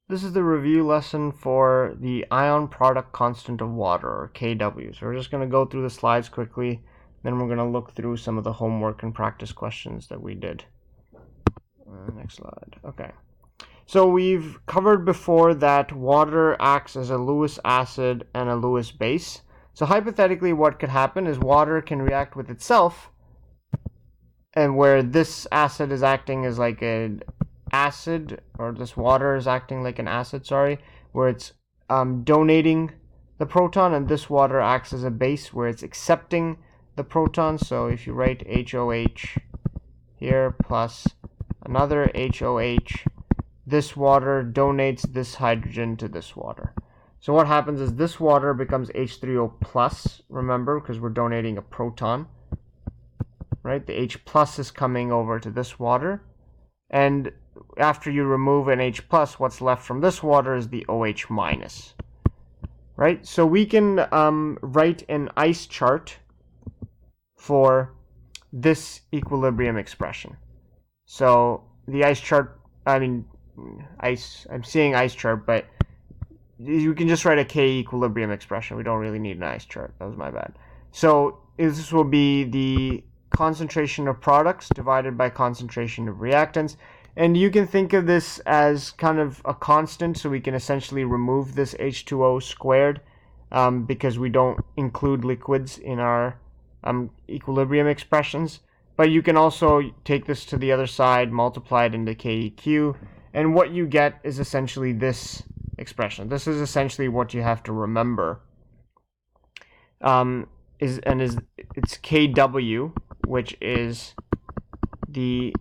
This is the review lesson for the ion product constant of water, or Kw. So we're just going to go through the slides quickly, then we're going to look through some of the homework and practice questions that we did. Next slide. Okay. So we've covered before that water acts as a Lewis acid and a Lewis base. So hypothetically, what could happen is water can react with itself, and where this acid is acting as like an acid, or this water is acting like an acid, sorry, where it's donating the proton, and this water acts as a base where it's accepting the proton. So if you write HOH here plus another HOH, this water donates this hydrogen to this water. So what happens is this water becomes H3O plus, remember, because we're donating a proton, right? The H plus is coming over to this water, and after you remove an H plus, what's left from this water is the OH minus, right? So we can write an ice chart for this equilibrium expression. So the ice chart, I'm seeing ice chart, but you can just write a K equilibrium expression. We don't really need an ice chart. That was my bad. So this will be the concentration of products divided by concentration of reactants. And you can think of this as kind of a constant, so we can essentially remove this H2O squared because we don't include liquids in our equilibrium expressions. But you can also take this to the other side, multiply it into KEQ, and what you get is essentially this expression. This is essentially what you have to remember. It's Kw, which is the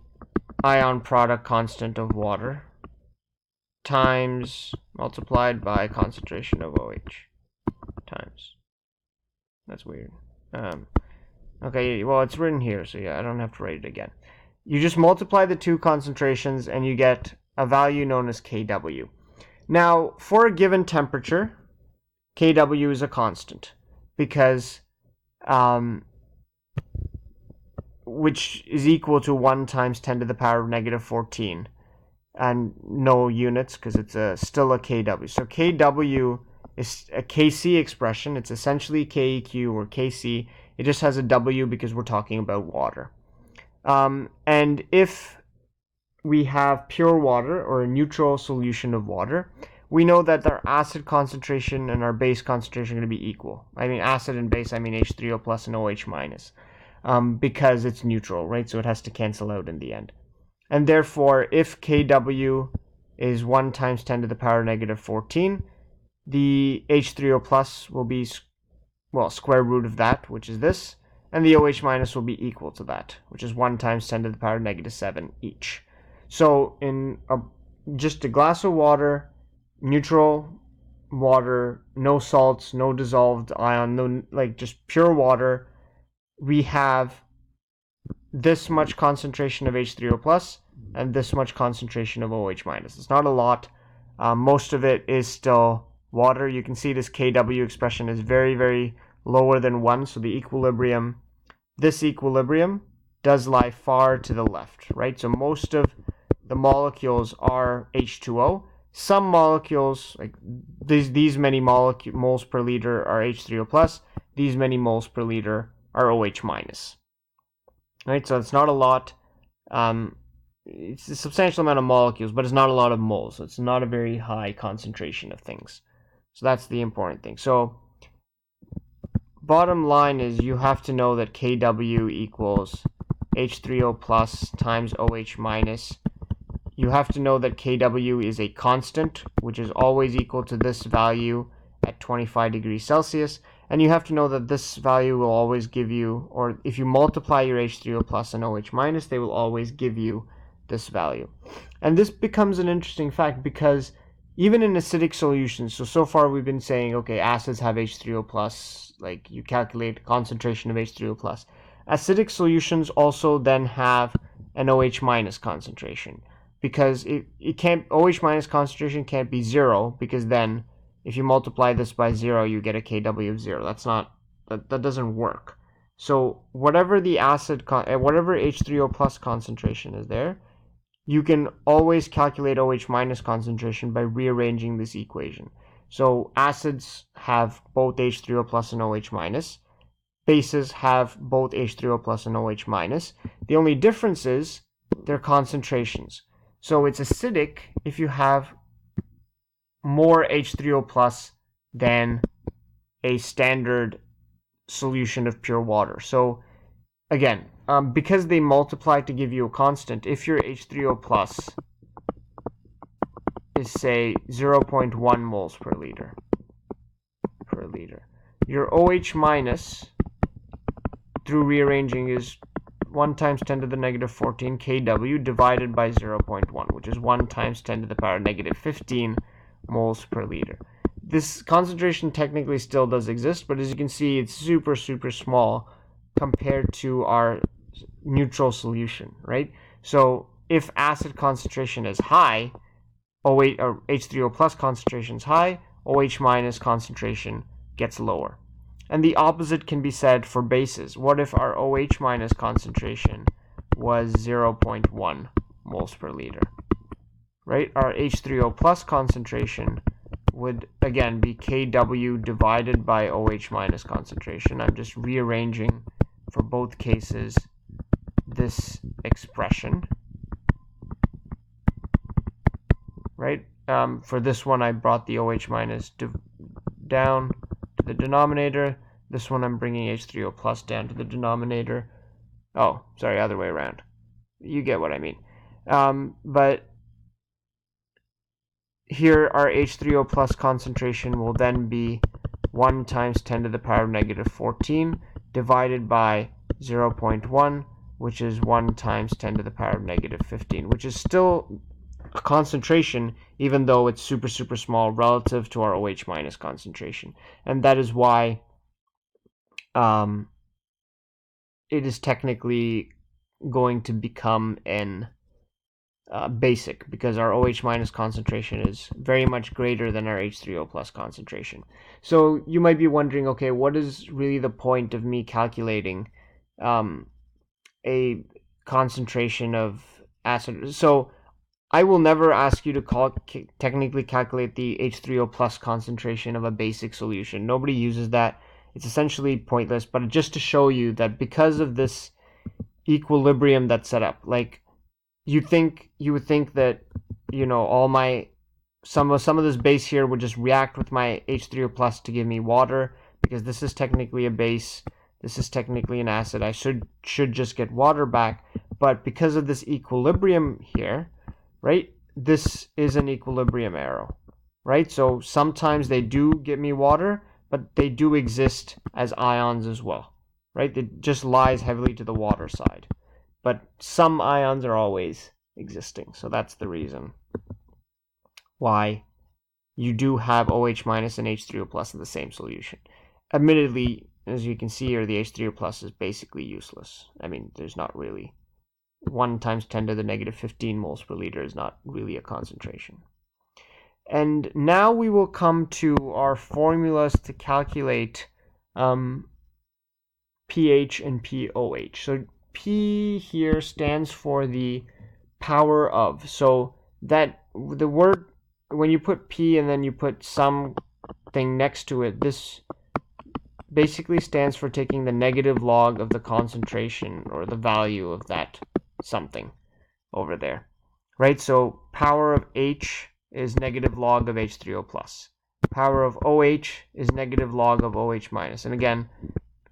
ion product constant of water times multiplied by concentration of OH times. That's weird. Okay, well, it's written here, so yeah, I don't have to write it again. You just multiply the two concentrations and you get a value known as Kw. Now, for a given temperature, Kw is a constant because which is equal to 1 times 10 to the power of negative 14, and no units because it's still a Kw. So Kw is a Kc expression. It's essentially Keq or Kc. It just has a W because we're talking about water. And if we have pure water or a neutral solution of water, we know that our acid concentration and our base concentration are going to be equal. I mean acid and base, I mean H3O plus and OH minus, because it's neutral, right? So it has to cancel out in the end. And therefore, if Kw is 1 times 10 to the power negative 14, the H3O plus will be, well, square root of that, which is this, and the OH minus will be equal to that, which is 1 times 10 to the power negative 7 each. So in just a glass of water, neutral water, no salts, no dissolved ion, no, like just pure water, we have this much concentration of H3O plus and this much concentration of OH minus. It's not a lot. Most of it is still water. You can see this Kw expression is very, very lower than 1, so the equilibrium, this equilibrium does lie far to the left, right? So most of the molecules are H2O. Some molecules, like these many moles per liter, are H3O plus. These many moles per liter are OH minus. Right, so it's not a lot. It's a substantial amount of molecules, but it's not a lot of moles. So it's not a very high concentration of things. So that's the important thing. So bottom line is you have to know that Kw equals H3O plus times OH minus. You have to know that Kw is a constant, which is always equal to this value at 25 degrees Celsius. And you have to know that this value will always give you, or if you multiply your H3O plus and OH minus, they will always give you this value. And this becomes an interesting fact because even in acidic solutions, so far we've been saying, okay, acids have H3O plus, like you calculate concentration of H3O plus. Acidic solutions also then have an OH minus concentration, because it can't, OH minus concentration can't be 0, because then if you multiply this by 0, you get a Kw of 0. That doesn't work. So whatever the acid, whatever H3O plus concentration is there, you can always calculate OH minus concentration by rearranging this equation. So acids have both H3O plus and OH minus. Bases have both H3O plus and OH minus. The only difference is their concentrations. So it's acidic if you have more H3O plus than a standard solution of pure water. So again, because they multiply to give you a constant, if your H3O plus is, say, 0.1 moles per liter, your OH minus, through rearranging, is 1 times 10 to the negative 14 kW divided by 0.1, which is 1 times 10 to the power negative 15 moles per liter. This concentration technically still does exist, but as you can see, it's super, super small compared to our neutral solution, right? So if acid concentration is high, OH or H3O plus concentration is high, OH minus concentration gets lower. And the opposite can be said for bases. What if our OH minus concentration was 0.1 moles per liter, right? Our H3O plus concentration would again be Kw divided by OH minus concentration. I'm just rearranging for both cases this expression, right? For this one, I brought the OH minus down to the denominator. This one, I'm bringing H3O plus down to the denominator. Oh, sorry, other way around. You get what I mean. But here, our H3O plus concentration will then be 1 times 10 to the power negative 14 divided by 0.1, which is 1 times 10 to the power negative 15, which is still a concentration, even though it's super, super small relative to our OH minus concentration. And that is why it is technically going to become an basic, because our OH minus concentration is very much greater than our H3O plus concentration. So you might be wondering, okay, what is really the point of me calculating a concentration of acid? So I will never ask you to technically calculate the H3O plus concentration of a basic solution. Nobody uses that. It's essentially pointless, but just to show you that because of this equilibrium that's set up, like you would think that, you know, all my some of this base here would just react with my H3O plus to give me water, because this is technically a base, this is technically an acid. I should just get water back, but because of this equilibrium here, right, this is an equilibrium arrow, right? So sometimes they do give me water, but they do exist as ions as well, right? It just lies heavily to the water side. But some ions are always existing. So that's the reason why you do have OH minus and H3O plus in the same solution. Admittedly, as you can see here, the H3O plus is basically useless. I mean, there's not really 1 times 10 to the negative 15 moles per liter is not really a concentration. And now we will come to our formulas to calculate pH and pOH. So P here stands for the power of. So that the word, when you put P and then you put something next to it, this basically stands for taking the negative log of the concentration or the value of that something over there, right? So power of H is negative log of H3O plus. Power of OH is negative log of OH minus. And again,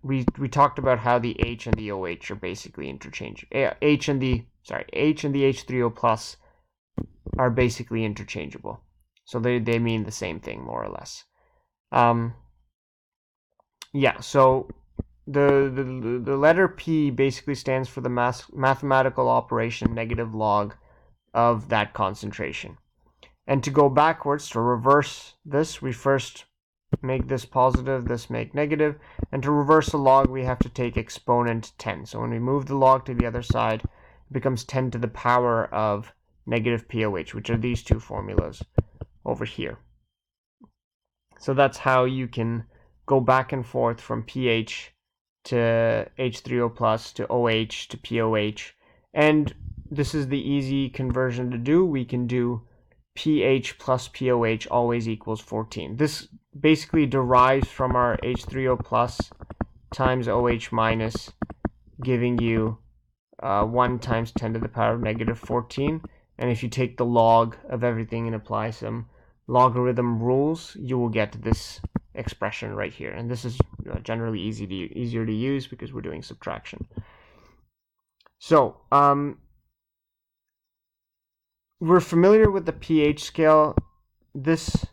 we talked about how the H and the OH are basically interchangeable. H and the H3O plus are basically interchangeable. So they mean the same thing, more or less. Yeah, so the letter P basically stands for the mathematical operation negative log of that concentration. And to go backwards, to reverse this, we first make this positive, this make negative, and to reverse a log we have to take exponent 10. So when we move the log to the other side, it becomes 10 to the power of negative pOH, which are these two formulas over here. So that's how you can go back and forth from pH to H3O plus to OH to pOH. And this is the easy conversion to do. We can do pH plus POH always equals 14. This basically derives from our H3O plus times OH minus, giving you 1 times 10 to the power of negative 14. And if you take the log of everything and apply some logarithm rules, you will get this expression right here. And this is generally easier to use because we're doing subtraction. So we're familiar with the pH scale. This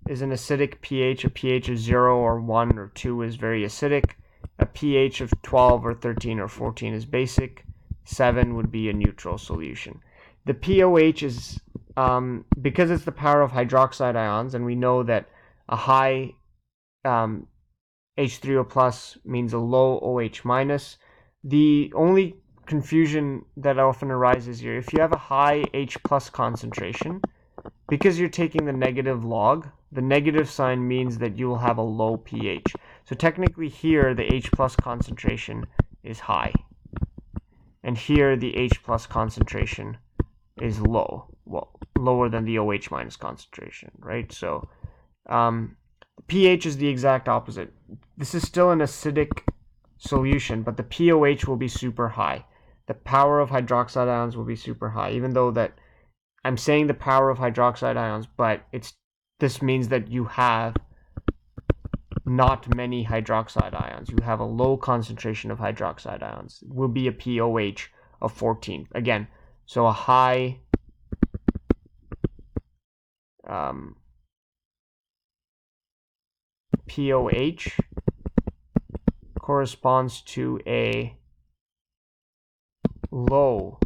is an acidic pH. A pH of 0 or 1 or 2 is very acidic. A pH of 12 or 13 or 14 is basic. 7 would be a neutral solution. The POH is, because it's the power of hydroxide ions, and we know that a high H3O plus means a low OH minus. The only confusion that often arises here, if you have a high H plus concentration, because you're taking the negative log, the negative sign means that you will have a low pH. So technically here the H plus concentration is high, and here the H plus concentration is low, well, lower than the OH minus concentration, right? So pH is the exact opposite. This is still an acidic solution, but the POH will be super high. The power of hydroxide ions will be super high, even though that I'm saying the power of hydroxide ions, but this means that you have not many hydroxide ions. You have a low concentration of hydroxide ions. It will be a POH of 14. Again, so a high POH corresponds to a low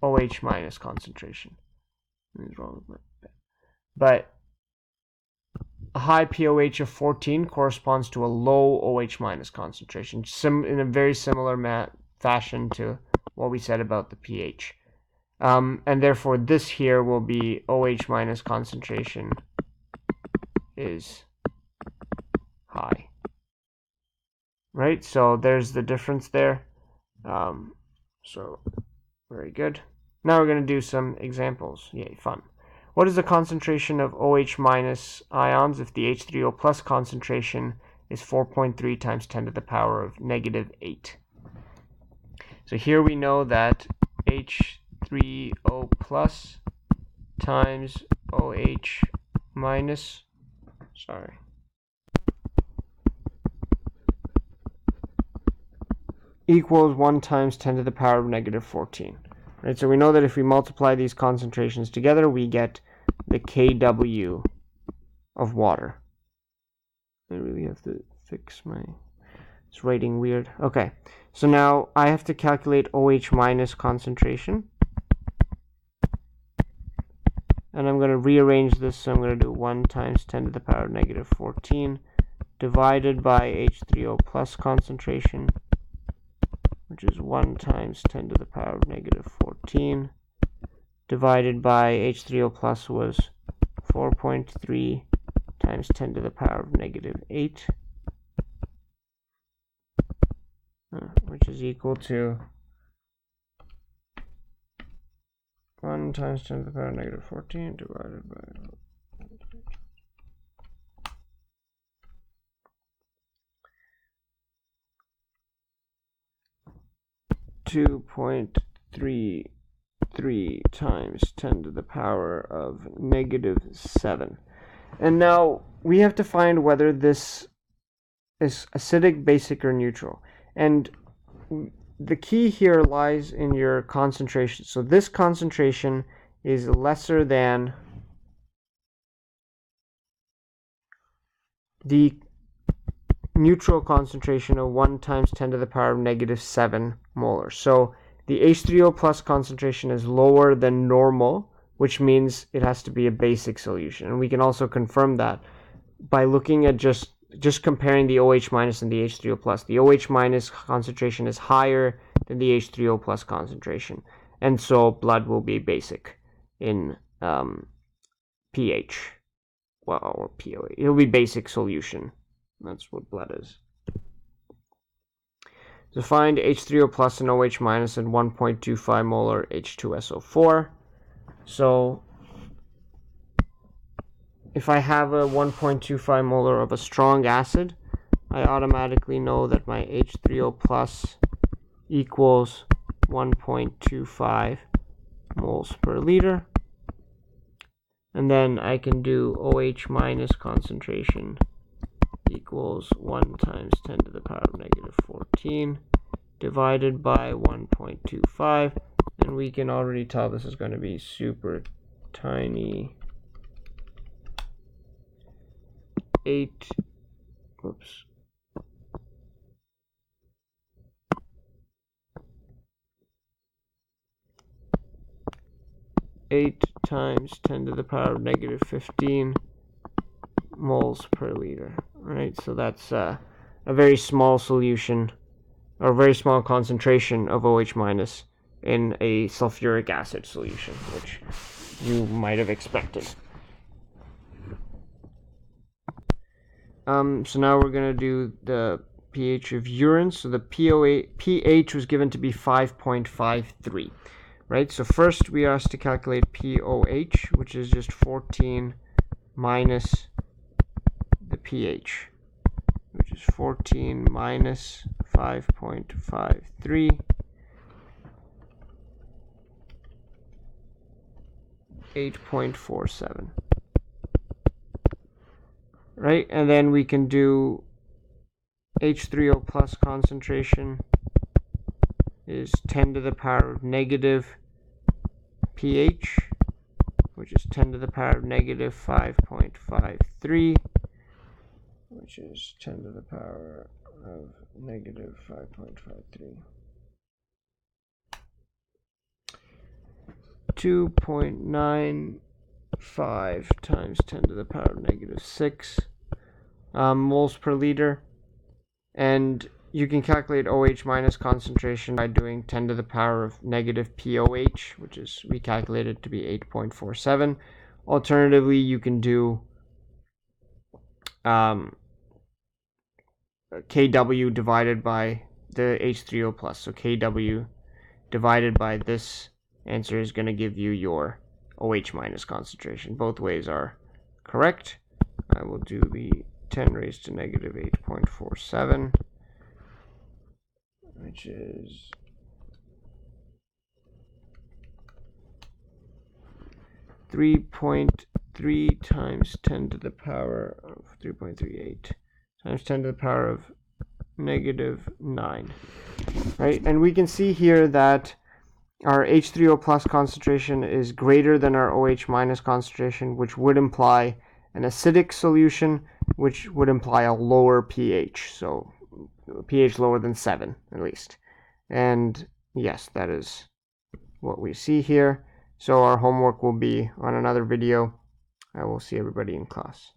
OH minus concentration. But a high POH of 14 corresponds to a low OH minus concentration, in a very similar fashion to what we said about the pH. And therefore this here will be OH minus concentration is high. Right? So there's the difference there. So very good. Now we're going to do some examples. Yay, fun. What is the concentration of OH minus ions if the H3O plus concentration is 4.3 times 10 to the power of negative 8? So here we know that H3O plus times OH minus, equals 1 times 10 to the power of negative 14. Right, so we know that if we multiply these concentrations together, we get the kW of water. I really have to fix it's writing weird. Okay, so now I have to calculate OH minus concentration. And I'm going to rearrange this, so I'm going to do 1 times 10 to the power of negative 14 divided by H3O plus concentration, which is 1 times 10 to the power of negative 14, divided by H3O plus was 4.3 times 10 to the power of negative 8, which is equal to 1 times 10 to the power of negative 14 divided by 2.33 times 10 to the power of negative 7. And now we have to find whether this is acidic, basic, or neutral. And the key here lies in your concentration. So this concentration is lesser than the neutral concentration of 1 times 10 to the power of negative 7 molar. So the H3O plus concentration is lower than normal, which means it has to be a basic solution. And we can also confirm that by looking at just comparing the OH minus and the H3O plus. The OH minus concentration is higher than the H3O plus concentration, and so blood will be basic in pH, or POH. It'll be basic solution. That's what blood is. So find H3O plus and OH minus and 1.25 molar H2SO4. So if I have a 1.25 molar of a strong acid, I automatically know that my H3O plus equals 1.25 moles per liter. And then I can do OH minus concentration equals 1 times 10 to the power of negative 14 divided by 1.25, and we can already tell this is going to be super tiny. 8 times 10 to the power of negative 15 moles per liter. Right, so that's a very small solution, or a very small concentration of OH minus in a sulfuric acid solution, which you might have expected. So now we're going to do the pH of urine. So the pH was given to be 5.53, right? So first we are asked to calculate pOH, which is just 14 minus the pH, which is 14 minus 5.53, 8.47. Right, and then we can do H3O plus concentration is 10 to the power of negative pH, which is 10 to the power of negative 5.53, which is 10 to the power of negative 5.53. 2.95 times 10 to the power of negative 6 moles per liter. And you can calculate OH minus concentration by doing 10 to the power of negative pOH, which is we calculated to be 8.47. Alternatively, you can do kW divided by the H3O plus. So kW divided by this answer is going to give you your OH minus concentration. Both ways are correct. I will do the 10 raised to negative 8.47, which is 3.3 times 10 to the power of 3.38 times 10 to the power of negative 9. Right, and we can see here that our H3O plus concentration is greater than our OH minus concentration, which would imply an acidic solution, which would imply a lower pH, so pH lower than 7 at least. And yes, that is what we see here. So our homework will be on another video. I will see everybody in class.